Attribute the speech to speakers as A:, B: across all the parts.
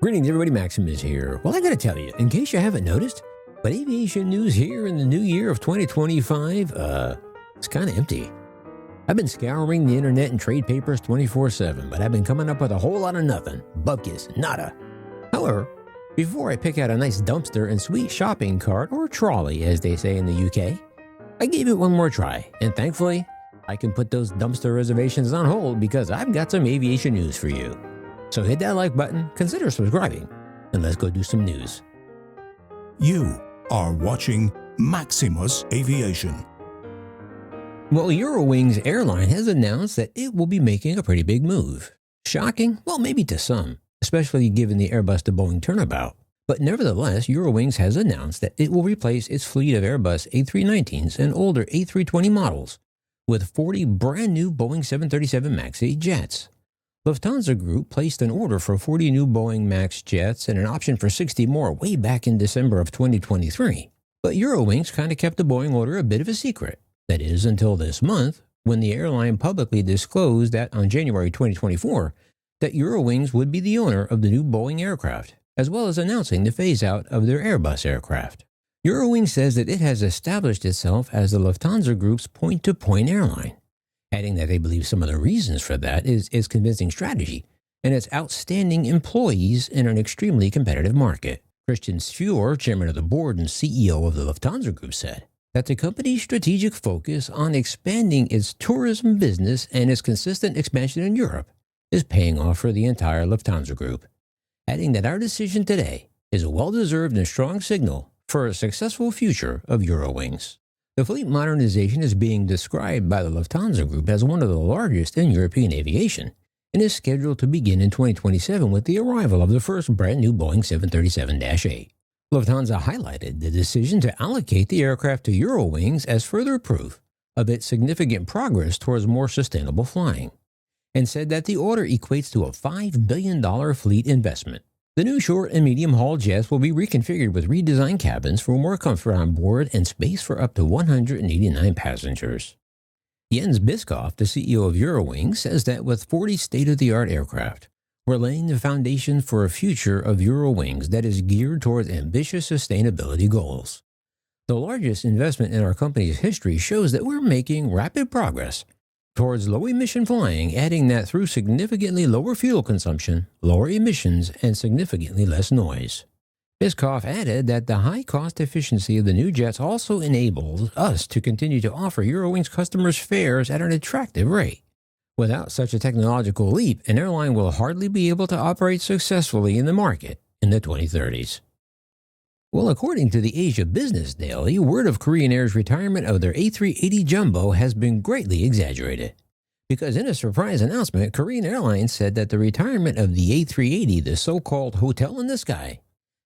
A: Greetings everybody, Maximus here. Well, I gotta tell you, in case you haven't noticed, but aviation news here in the new year of 2025, it's kind of empty. I've been scouring the internet and trade papers 24/7, but I've been coming up with a whole lot of nothing. Bupkis, nada. However, before I pick out a nice dumpster and sweet shopping cart, or trolley as they say in the UK, I gave it one more try, and thankfully, I can put those dumpster reservations on hold because I've got some aviation news for you. So hit that like button, consider subscribing, and let's go do some news.
B: You are watching Maximus Aviation.
A: Well, Eurowings airline has announced that it will be making a pretty big move. Shocking? Well, maybe to some, especially given the Airbus to Boeing turnabout. But nevertheless, Eurowings has announced that it will replace its fleet of Airbus A319s and older A320 models with 40 brand new Boeing 737 MAX 8 jets. Lufthansa Group placed an order for 40 new Boeing MAX jets and an option for 60 more way back in December of 2023. But Eurowings kind of kept the Boeing order a bit of a secret. That is, until this month, when the airline publicly disclosed that on January 2024, that Eurowings would be the owner of the new Boeing aircraft, as well as announcing the phase-out of their Airbus aircraft. Eurowings says that it has established itself as the Lufthansa Group's point-to-point airline, adding that they believe some of the reasons for that is its convincing strategy and its outstanding employees in an extremely competitive market. Christian Sfuhr, chairman of the board and CEO of the Lufthansa Group, said that the company's strategic focus on expanding its tourism business and its consistent expansion in Europe is paying off for the entire Lufthansa Group, adding that our decision today is a well-deserved and strong signal for a successful future of Eurowings. The fleet modernization is being described by the Lufthansa Group as one of the largest in European aviation and is scheduled to begin in 2027 with the arrival of the first brand new Boeing 737-8. Lufthansa highlighted the decision to allocate the aircraft to Eurowings as further proof of its significant progress towards more sustainable flying, and said that the order equates to a $5 billion fleet investment. The new short and medium-haul jets will be reconfigured with redesigned cabins for more comfort on board and space for up to 189 passengers. Jens Bischoff, the CEO of Eurowings, says that with 40 state-of-the-art aircraft, we're laying the foundation for a future of Eurowings that is geared towards ambitious sustainability goals. The largest investment in our company's history shows that we're making rapid progress towards low-emission flying, adding that through significantly lower fuel consumption, lower emissions, and significantly less noise. Bischoff added that the high cost efficiency of the new jets also enables us to continue to offer Eurowings customers fares at an attractive rate. Without such a technological leap, an airline will hardly be able to operate successfully in the market in the 2030s. Well, according to the Asia Business Daily, word of Korean Air's retirement of their A380 Jumbo has been greatly exaggerated. Because in a surprise announcement, Korean Airlines said that the retirement of the A380, the so-called hotel in the sky,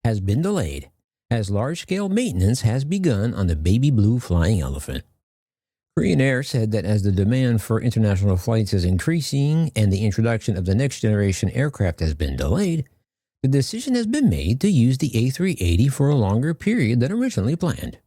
A: has been delayed, as large-scale maintenance has begun on the baby blue flying elephant. Korean Air said that as the demand for international flights is increasing and the introduction of the next-generation aircraft has been delayed, the decision has been made to use the A380 for a longer period than originally planned.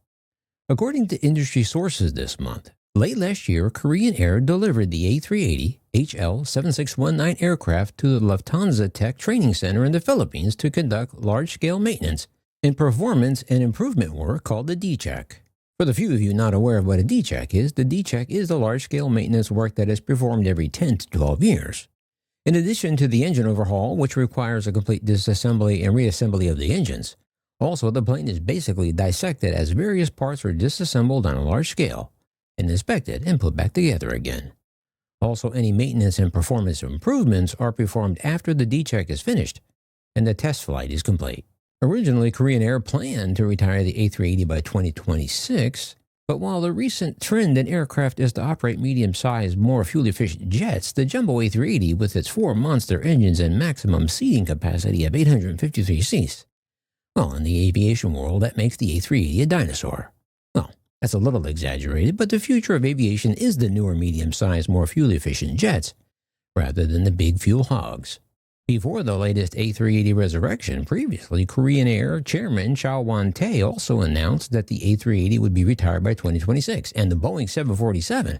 A: According to industry sources this month, late last year, Korean Air delivered the A380 HL7619 aircraft to the Lufthansa Tech Training Center in the Philippines to conduct large-scale maintenance and performance and improvement work called the D-Check. For the few of you not aware of what a D-Check is, the D-Check is the large-scale maintenance work that is performed every 10 to 12 years. In addition to the engine overhaul, which requires a complete disassembly and reassembly of the engines, also the plane is basically dissected as various parts are disassembled on a large scale and inspected and put back together again. Also, any maintenance and performance improvements are performed after the D-Check is finished and the test flight is complete. Originally, Korean Air planned to retire the A380 by 2026, but while the recent trend in aircraft is to operate medium-sized, more fuel-efficient jets, the Jumbo A380, with its 4 monster engines and maximum seating capacity of 853 seats, well, in the aviation world, that makes the A380 a dinosaur. Well, that's a little exaggerated, but the future of aviation is the newer medium-sized, more fuel-efficient jets, rather than the big fuel hogs. Before the latest A380 resurrection, previously, Korean Air Chairman Chow Wan-tae also announced that the A380 would be retired by 2026, and the Boeing 747,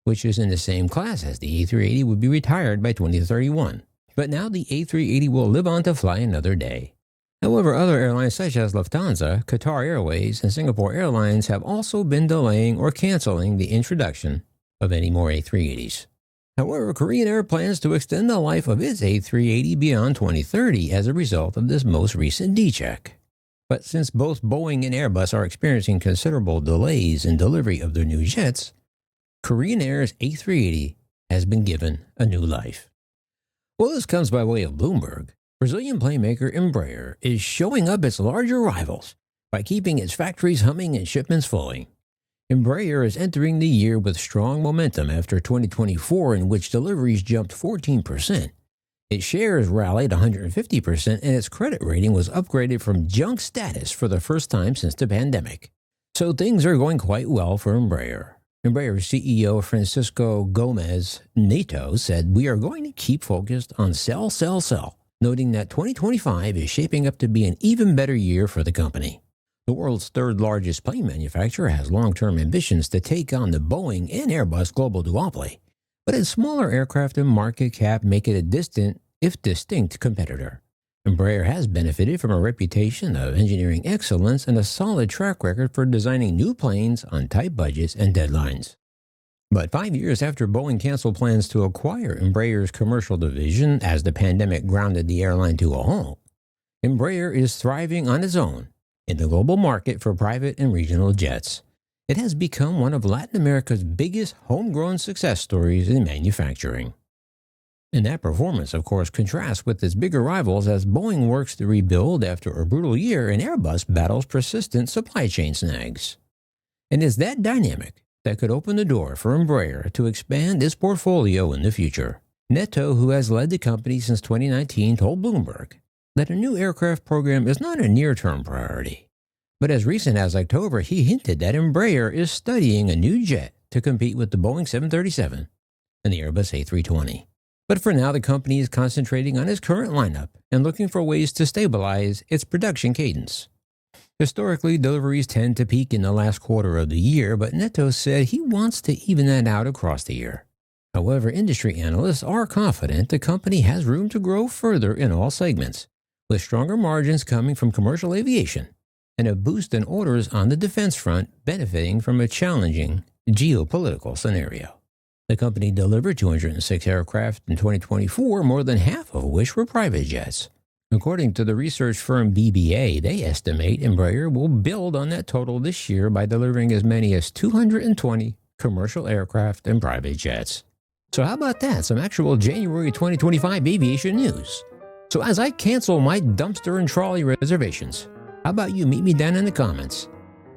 A: which is in the same class as the A380, would be retired by 2031. But now the A380 will live on to fly another day. However, other airlines such as Lufthansa, Qatar Airways, and Singapore Airlines have also been delaying or canceling the introduction of any more A380s. However, Korean Air plans to extend the life of its A380 beyond 2030 as a result of this most recent D-check. But since both Boeing and Airbus are experiencing considerable delays in delivery of their new jets, Korean Air's A380 has been given a new life. Well, this comes by way of Bloomberg. Brazilian playmaker Embraer is showing up its larger rivals by keeping its factories humming and shipments flowing. Embraer is entering the year with strong momentum after 2024, in which deliveries jumped 14%. Its shares rallied 150%, and its credit rating was upgraded from junk status for the first time since the pandemic. So things are going quite well for Embraer. Embraer CEO Francisco Gomez Neto said, "We are going to keep focused on sell, sell, sell," noting that 2025 is shaping up to be an even better year for the company. The world's third largest plane manufacturer has long-term ambitions to take on the Boeing and Airbus global duopoly, but its smaller aircraft and market cap make it a distant, if distinct, competitor. Embraer has benefited from a reputation of engineering excellence and a solid track record for designing new planes on tight budgets and deadlines. But 5 years after Boeing canceled plans to acquire Embraer's commercial division as the pandemic grounded the airline to a halt, Embraer is thriving on its own in the global market for private and regional jets. It has become one of Latin America's biggest homegrown success stories in manufacturing. And that performance, of course, contrasts with its bigger rivals as Boeing works to rebuild after a brutal year and Airbus battles persistent supply chain snags. And it's that dynamic that could open the door for Embraer to expand its portfolio in the future. Neto, who has led the company since 2019, told Bloomberg that a new aircraft program is not a near-term priority. But as recent as October, he hinted that Embraer is studying a new jet to compete with the Boeing 737 and the Airbus A320. But for now, the company is concentrating on its current lineup and looking for ways to stabilize its production cadence. Historically, deliveries tend to peak in the last quarter of the year, but Neto said he wants to even that out across the year. However, industry analysts are confident the company has room to grow further in all segments, with stronger margins coming from commercial aviation and a boost in orders on the defense front benefiting from a challenging geopolitical scenario. The company delivered 206 aircraft in 2024, more than half of which were private jets. According to the research firm BBA, they estimate Embraer will build on that total this year by delivering as many as 220 commercial aircraft and private jets. So how about that? Some actual January 2025 aviation news. So as I cancel my dumpster and trolley reservations, how about you meet me down in the comments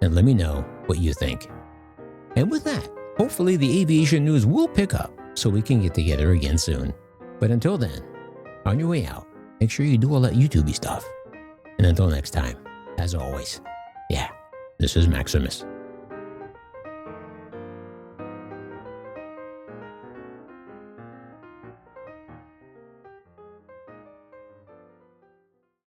A: and let me know what you think. And with that, hopefully the aviation news will pick up so we can get together again soon. But until then, on your way out, make sure you do all that YouTube-y stuff. And until next time, as always, this is Maximus.